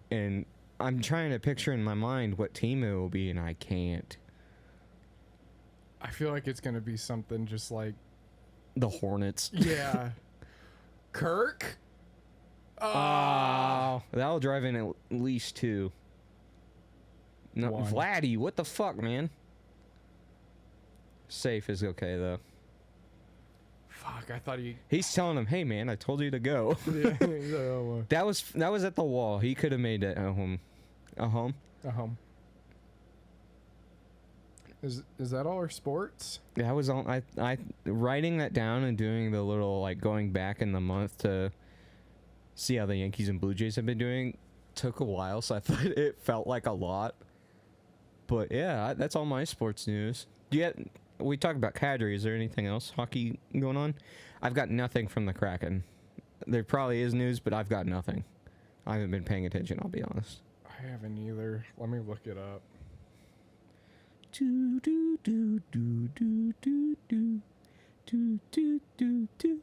And I'm trying to picture in my mind what team it will be, and I can't. I feel like it's gonna be something just like the Hornets. Yeah. Kirk? That'll drive in at least two. No, One. Vladdy, what the fuck, man? Safe is okay, though. Fuck, I thought He's telling him, hey, man, I told you to go. Yeah, That was at the wall. He could have made it a home. A home? A home. Is that all our sports? That was all. I writing that down and doing the little, like, going back in the month to see how the Yankees and Blue Jays have been doing took a while, so I thought it felt like a lot. But yeah, that's all my sports news. We talked about Kadri. Is there anything else hockey going on? I've got nothing from the Kraken. There probably is news, but I've got nothing. I haven't been paying attention, I'll be honest. I haven't either. Let me look it up. Do do do do do do do do do do do do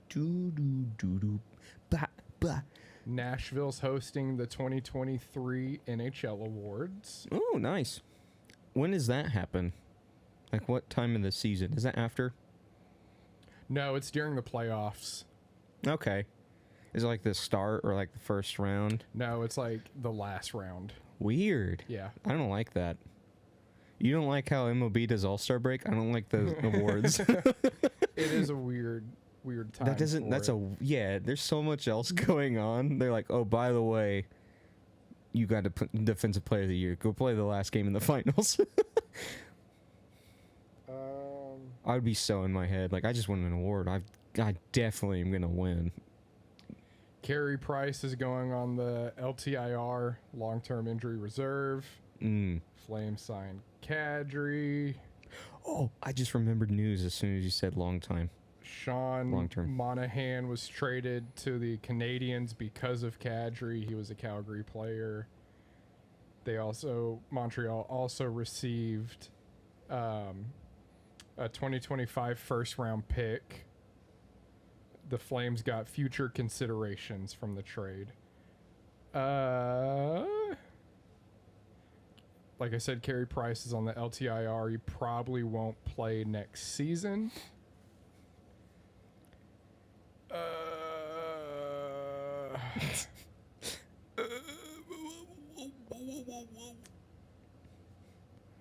do do do ba ba. Nashville's hosting the 2023 NHL Awards. Oh, nice. When does that happen? Like, what time of the season? Is that after? No, it's during the playoffs. Okay. Is it like the start or like the first round? No, it's like the last round. Weird. Yeah. I don't like that. You don't like how MLB does All-Star break? I don't like the awards. It is a weird time. There's so much else going on. They're like, oh, by the way, you got to put Defensive Player of the Year. Go play the last game in the finals. I would be so in my head. Like, I just won an award. I definitely am going to win. Carey Price is going on the LTIR, long-term injury reserve. Flames signed Kadri. Oh, I just remembered news as soon as you said long time. Sean Monahan was traded to the Canadians because of Kadri. He was a Calgary player. Montreal also received a 2025 first round pick. The Flames got future considerations from the trade. Like I said, Carey Price is on the LTIR. He probably won't play next season.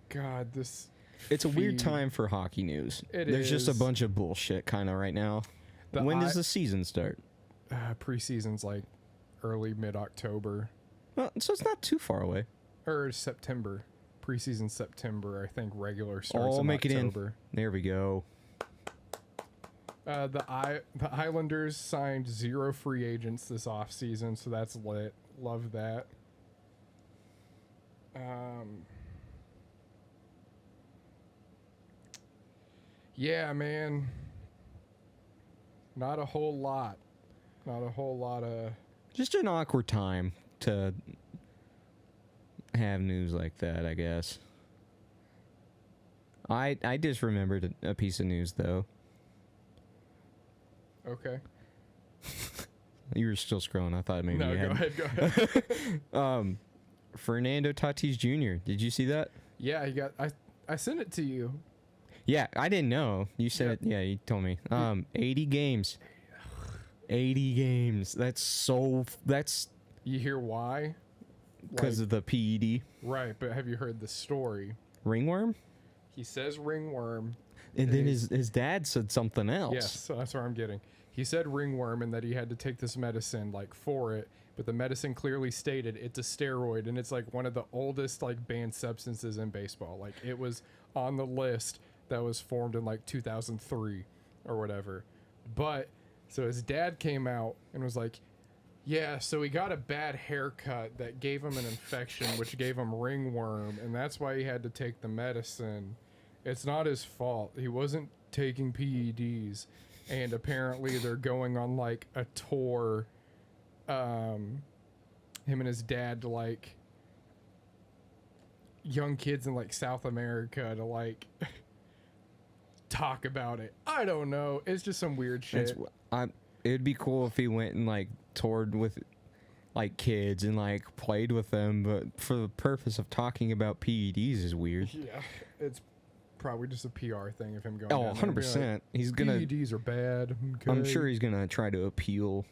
God, this... It's a weird feed- time for hockey news. It just a is. bunch of bullshit kind of right now. When does the season start? Preseason's like early mid-October. Well, so it's not too far away. Or September. Preseason September. I think regular starts Oh, in make October. it in. There we go. The Islanders signed 0 free agents this offseason, so that's lit. Love that. Yeah, man. Not a whole lot. Not a whole lot of... Just an awkward time to have news like that, I guess. I just remembered a piece of news, though. Okay. You were still scrolling. I thought maybe No, you had. go ahead. Fernando Tatis Jr. Did you see that? Yeah, I sent it to you. Yeah, I didn't know. You said it. Yeah, you told me. 80 games. 80 games. That's You hear why? because of the PED. Right, but have you heard the story? Ringworm? He says ringworm. And then his dad said something else. Yes, so that's where I'm getting. He said ringworm and that he had to take this medicine like for it, but the medicine clearly stated it's a steroid and it's like one of the oldest like banned substances in baseball. Like it was on the list that was formed in like 2003 or whatever. But so his dad came out and was like, yeah, so he got a bad haircut that gave him an infection, which gave him ringworm, and that's why he had to take the medicine. It's not his fault. He wasn't taking PEDs, and apparently they're going on like a tour, him and his dad, to like young kids in like South America to like talk about it. I don't know. It's just some weird shit. It'd be cool if he went and like toured with like kids and like played with them, but for the purpose of talking about PEDs is weird. Yeah, it's probably just a PR thing of him going. Oh, 100%. He's gonna. PEDs are bad. Okay. I'm sure he's gonna try to appeal.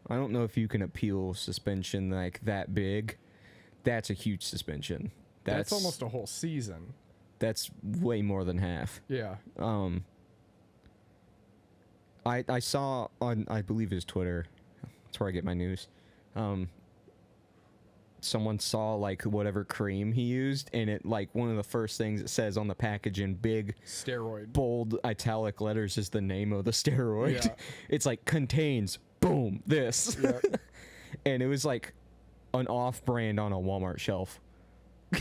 I don't know if you can appeal suspension like that big. That's a huge suspension. That's almost a whole season. That's way more than half. Yeah. I saw on, I believe his Twitter, that's where I get my news. Someone saw like whatever cream he used, and it like one of the first things it says on the package in big Steroid. bold italic letters is the name of the steroid. Yeah. It's like contains boom this. Yeah. And it was like an off brand on a Walmart shelf.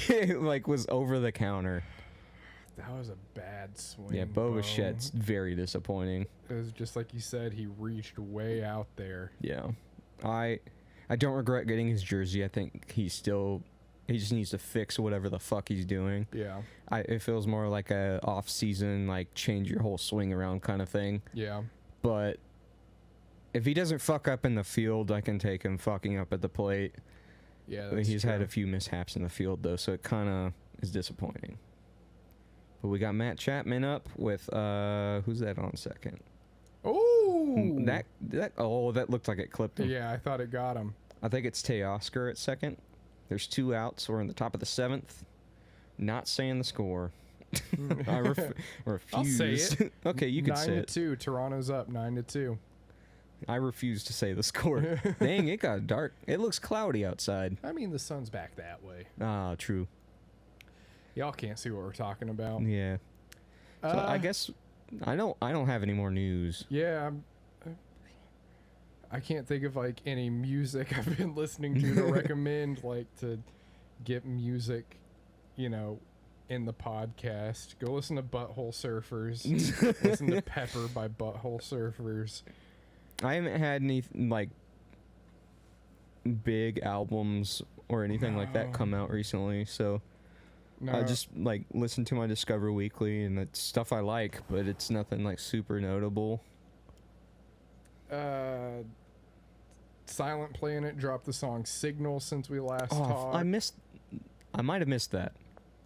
It like was over the counter. That was a bad swing. Yeah, Bo Bichette's very disappointing. It was just like you said, he reached way out there. Yeah. I don't regret getting his jersey. I think he just needs to fix whatever the fuck he's doing. Yeah. It feels more like a off season, like change your whole swing around kind of thing. Yeah. But if he doesn't fuck up in the field, I can take him fucking up at the plate. Yeah, that's He's true. had a few mishaps in the field though, so it kind of is disappointing. But we got Matt Chapman up with who's that on second? Oh! That looked like it clipped him. Yeah, I thought it got him. I think it's Teoscar at second. There's 2 outs. We're in the top of the 7th. Not saying the score. I refuse. I'll say it. Okay, you can say it. 9-2. Toronto's up 9-2. I refuse to say the score. Dang, it got dark. It looks cloudy outside. I mean, the sun's back that way. Ah, true. Y'all can't see what we're talking about. Yeah. So I guess I don't have any more news. Yeah, I can't think of like any music I've been listening to recommend, like to get music, in the podcast. Go listen to Butthole Surfers. Listen to Pepper by Butthole Surfers. I haven't had any like big albums or anything like that come out recently, so No. I just like listen to my Discover Weekly, and it's stuff I like, but it's nothing like super notable. Silent Planet dropped the song Signal since we last Oh, talked. I might have missed that.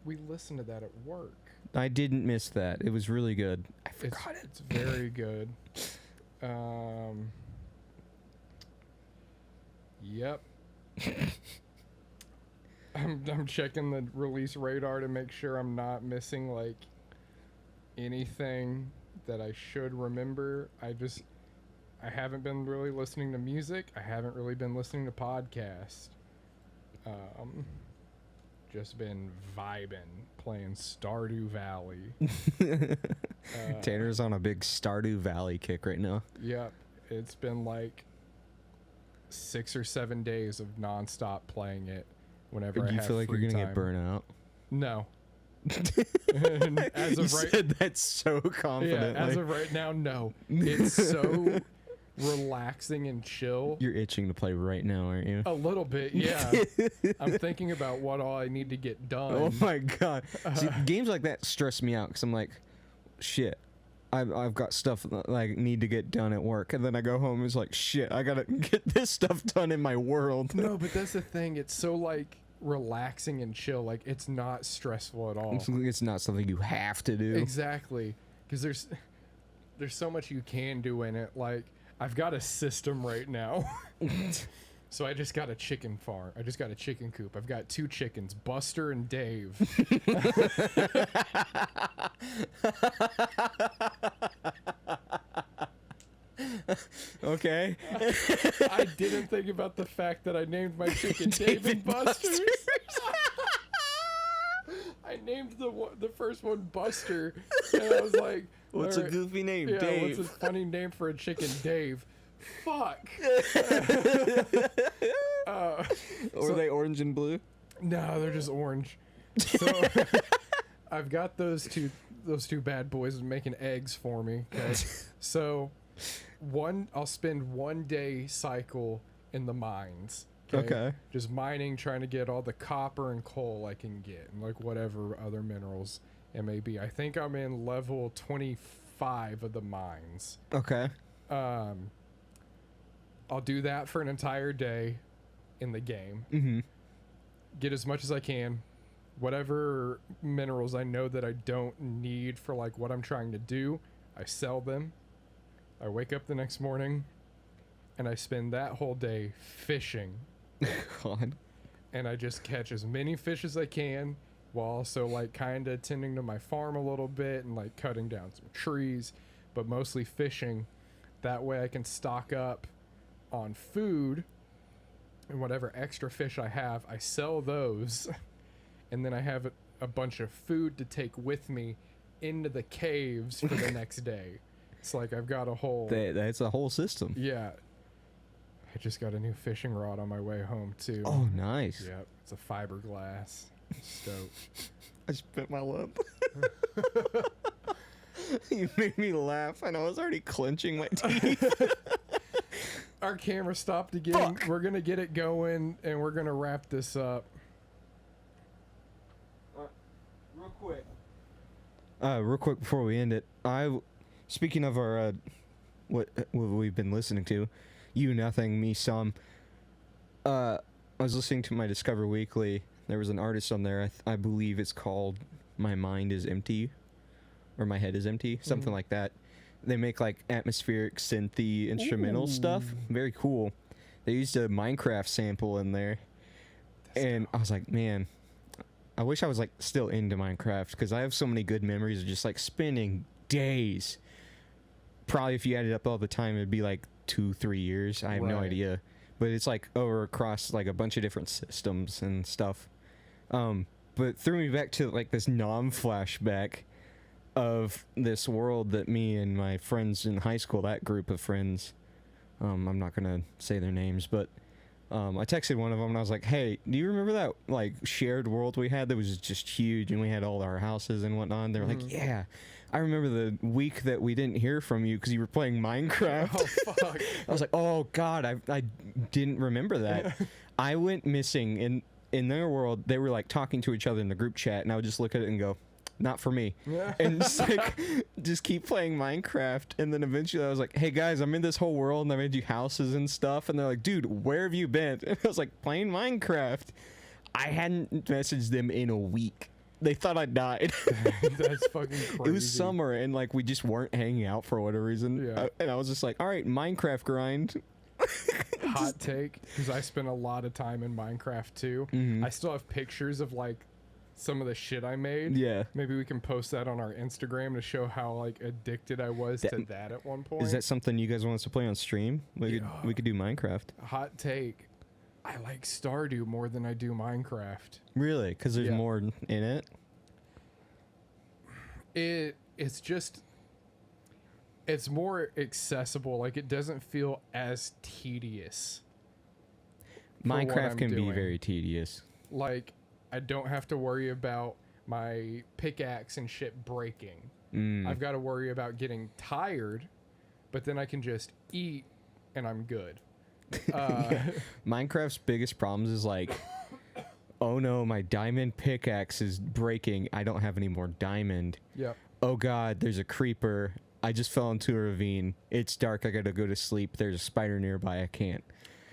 We listened to that at work. I didn't miss that. It was really good. I forgot It's very good. Yep. I'm checking the release radar to make sure I'm not missing like anything that I should remember. I haven't been really listening to music. I haven't really been listening to podcasts. Just been vibing, playing Stardew Valley. Tanner's on a big Stardew Valley kick right now. Yep. It's been like 6 or 7 days of nonstop playing it whenever I Do you have feel like you're free gonna time. get burnt out? No. As You of right, said that so confidently. yeah, as of right now, no. It's so relaxing and chill. You're itching to play right now, aren't you? A little bit, yeah. I'm thinking about what all I need to get done. Oh my god! See, games like that stress me out because I'm like, shit. I've got stuff that I need to get done at work, and then I go home and it's like, shit, I gotta get this stuff done in my world. No, but that's the thing. It's so like relaxing and chill. Like it's not stressful at all. It's not something you have to do. Exactly, because there's so much you can do in it. Like I've got a system right now. So I just got a chicken farm. I just got a chicken coop. I've got 2 chickens, Buster and Dave. Okay. I didn't think about the fact that I named my chicken Dave and Buster. I named the first one Buster, and I was like, What's a goofy name? yeah, Dave. what's a funny name for a chicken? Dave. Fuck. Or are they orange and blue? No, they're just orange. So I've got those two bad boys making eggs for me. Okay, so I'll spend 1 day cycle in the mines. Okay. Just mining, trying to get all the copper and coal I can get, and like whatever other minerals it may be. I think I'm in level 25 of the mines. Okay. I'll do that for an entire day in the game. Mm-hmm. Get as much as I can. Whatever minerals I know that I don't need for like what I'm trying to do, I sell them. I wake up the next morning and I spend that whole day fishing. God. And I just catch as many fish as I can while also like kind of tending to my farm a little bit and like cutting down some trees, but mostly fishing. That way I can stock up on food, and whatever extra fish I have, I sell those, and then I have a bunch of food to take with me into the caves for the next day. It's like I've got a whole... That's a whole system. Yeah. I just got a new fishing rod on my way home, too. Oh, nice. Yep. It's a fiberglass. Stoked. I just bit my lip. You made me laugh, and I was already clenching my teeth. Our camera stopped again. Fuck. We're gonna get it going, and we're gonna wrap this up. Real quick before we end it, speaking of our what we've been listening to, You Nothing, Me Some. I was listening to my Discover Weekly. There was an artist on there. I believe it's called My Mind Is Empty, or My Head Is Empty, something like that. They make like atmospheric synthy instrumental stuff. Very cool. They used a Minecraft sample in there. And I was like, man, I wish I was like still into Minecraft, because I have so many good memories of just like spending days. Probably if you added up all the time, it'd be like 2-3 years. I have no Right. idea. But it's like over across like a bunch of different systems and stuff. But threw me back to like this non-flashback of this world that me and my friends in high school, that group of friends, I'm not gonna say their names, but I texted one of them and I was like, hey, do you remember that like shared world we had that was just huge and we had all our houses and whatnot? And they were like, yeah, I remember the week that we didn't hear from you because you were playing Minecraft. Oh, fuck. I was like, oh god, I didn't remember that. I went missing in their world, they were like talking to each other in the group chat, and I would just look at it and go, not for me. And just like just keep playing Minecraft. And then eventually I was like, hey guys, I'm in this whole world and I made you houses and stuff. And they're like, dude, where have you been? And I was like, playing Minecraft. I hadn't messaged them in a week. They thought I died. That's fucking crazy. It was summer and like we just weren't hanging out for whatever reason. Yeah. And I was just like, all right, Minecraft grind. Hot take, because I spent a lot of time in Minecraft too. I still have pictures of like some of the shit I made. Yeah. Maybe we can post that on our Instagram to show how like addicted I was to that at one point. Is that something you guys want us to play on stream? We could do Minecraft. Hot take. I like Stardew more than I do Minecraft. Really? Because there's more in it? It's just, it's more accessible. Like, it doesn't feel as tedious. Minecraft can be very tedious. Like, I don't have to worry about my pickaxe and shit breaking. I've got to worry about getting tired, but then I can just eat and I'm good. Minecraft's biggest problems is like, oh no, my diamond pickaxe is breaking. I don't have any more diamond. Yep. Oh god, there's a creeper. I just fell into a ravine. It's dark. I gotta go to sleep. There's a spider nearby. I can't.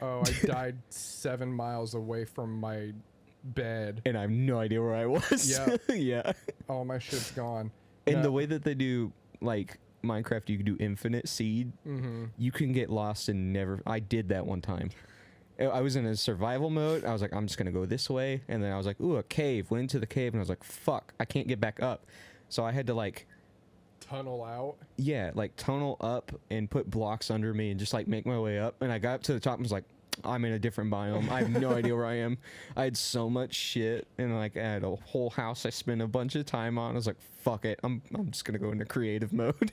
Oh, I died 7 miles away from my bed. And I have no idea where I was. Yeah. Yeah. All my shit's gone. And the way that they do, like, Minecraft, you can do infinite seed. You can get lost and never... I did that one time. I was in a survival mode. I was like, I'm just going to go this way. And then I was like, ooh, a cave. Went into the cave, and I was like, fuck, I can't get back up. So I had to, like... tunnel out? Yeah, like, tunnel up and put blocks under me and just, like, make my way up. And I got up to the top and was like, I'm in a different biome. I have no idea where I am. I had so much shit, and like I had a whole house I spent a bunch of time on. I was like, fuck it. I'm just gonna go into creative mode.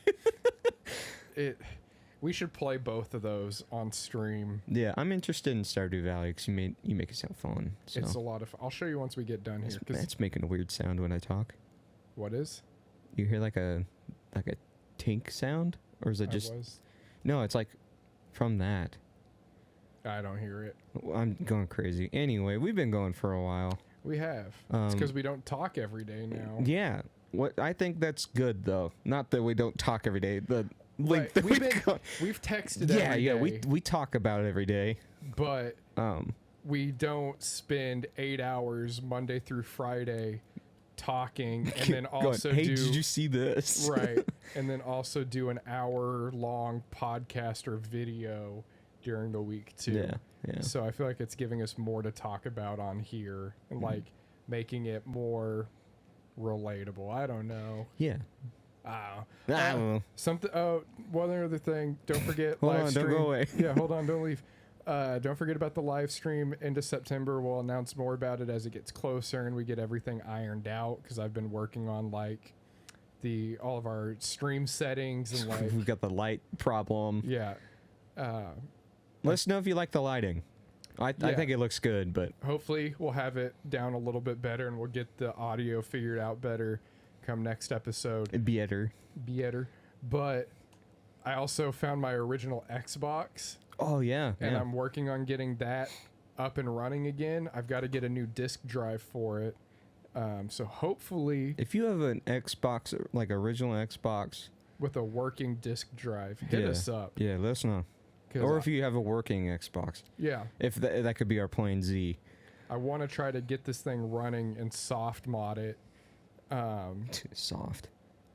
We should play both of those on stream. Yeah, I'm interested in Stardew Valley because you make it sound fun. So. It's a lot of. I'll show you once we get done here. It's making a weird sound when I talk. What is? You hear like a tink sound, or is it just? No, it's like from that. I don't hear it. I'm going crazy. Anyway, we've been going for a while. We have. It's because we don't talk every day now. Yeah. What I think that's good though. Not that we don't talk every day. The link that we've texted every day. we talk about it every day. But we don't spend 8 hours Monday through Friday talking and then also hey, did you see this? Right. And then also do an hour-long podcast or video during the week too. Yeah. So I feel like it's giving us more to talk about on here and like making it more relatable. I don't know. Yeah. I don't know. Something. Oh, one other thing. Don't forget. Hold live on, stream. don't go away. Yeah, hold on. Don't leave. Don't forget about the live stream into September. We'll announce more about it as it gets closer and we get everything ironed out. Because I've been working on like all of our stream settings and like we've got the light problem. Yeah. Let us know if you like the lighting. I think it looks good, but hopefully we'll have it down a little bit better and we'll get the audio figured out better come next episode. Better. But I also found my original Xbox. Oh yeah. And I'm working on getting that up and running again. I've got to get a new disk drive for it. So hopefully, if you have an Xbox, like original Xbox with a working disk drive, hit us up. Yeah, let us know. Or if you have a working Xbox. Yeah. If that could be our plan Z. I want to try to get this thing running and soft mod it. Soft.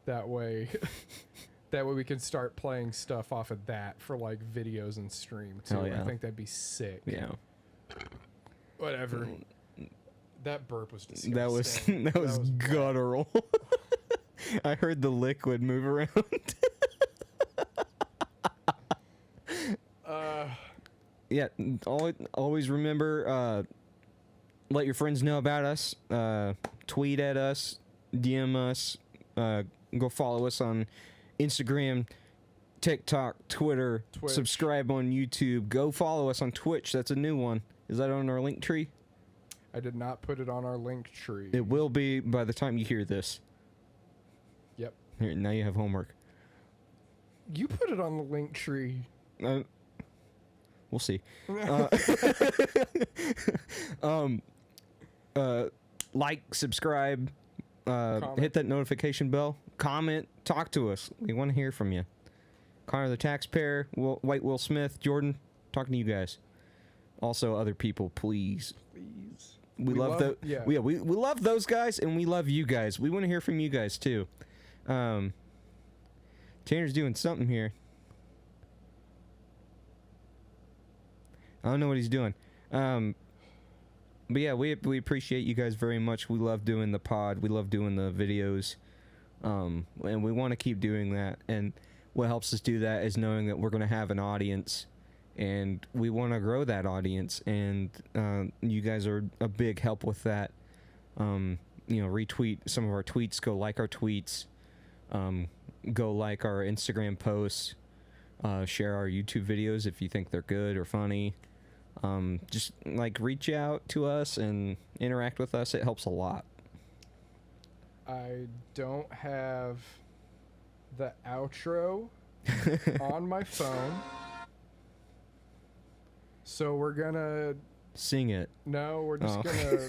That way we can start playing stuff off of that for like videos and stream too. Hell yeah. I think that'd be sick. Yeah. Whatever. That burp was disgusting. That was guttural. I heard the liquid move around. Yeah, always remember, let your friends know about us, tweet at us, DM us, go follow us on Instagram, TikTok, Twitter, Twitch. Subscribe on YouTube, go follow us on Twitch. That's a new one. Is that on our link tree? I did not put it on our link tree. It will be by the time you hear this. Yep. Here, now you have homework. You put it on the link tree. We'll see. like, subscribe, Comment. hit that notification bell, comment, talk to us. We want to hear from you. Connor the Taxpayer, White Will Smith, Jordan, talking to you guys. Also, other people, please. Please. We love we love those guys, and we love you guys. We want to hear from you guys too. Tanner's doing something here. I don't know what he's doing. But yeah, we appreciate you guys very much. We love doing the pod. We love doing the videos. And we want to keep doing that. And what helps us do that is knowing that we're going to have an audience, and we want to grow that audience. And you guys are a big help with that. Retweet some of our tweets. Go like our tweets. Go like our Instagram posts. Share our YouTube videos if you think they're good or funny. Just like reach out to us and interact with us. It helps a lot. I don't have the outro on my phone, so we're gonna sing it. No, we're just gonna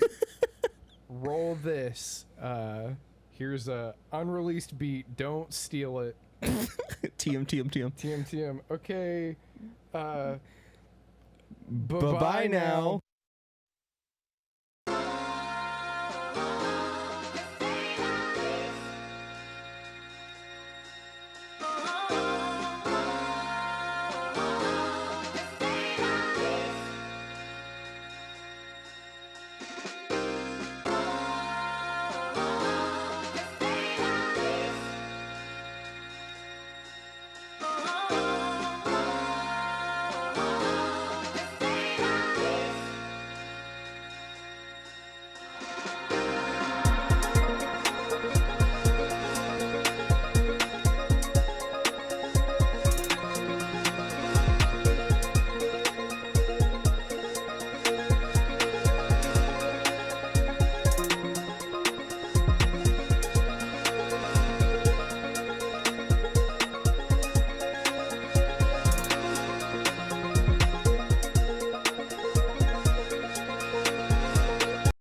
roll this. Here's a unreleased beat. Don't steal it. TM. Okay. Bye Bye-bye now.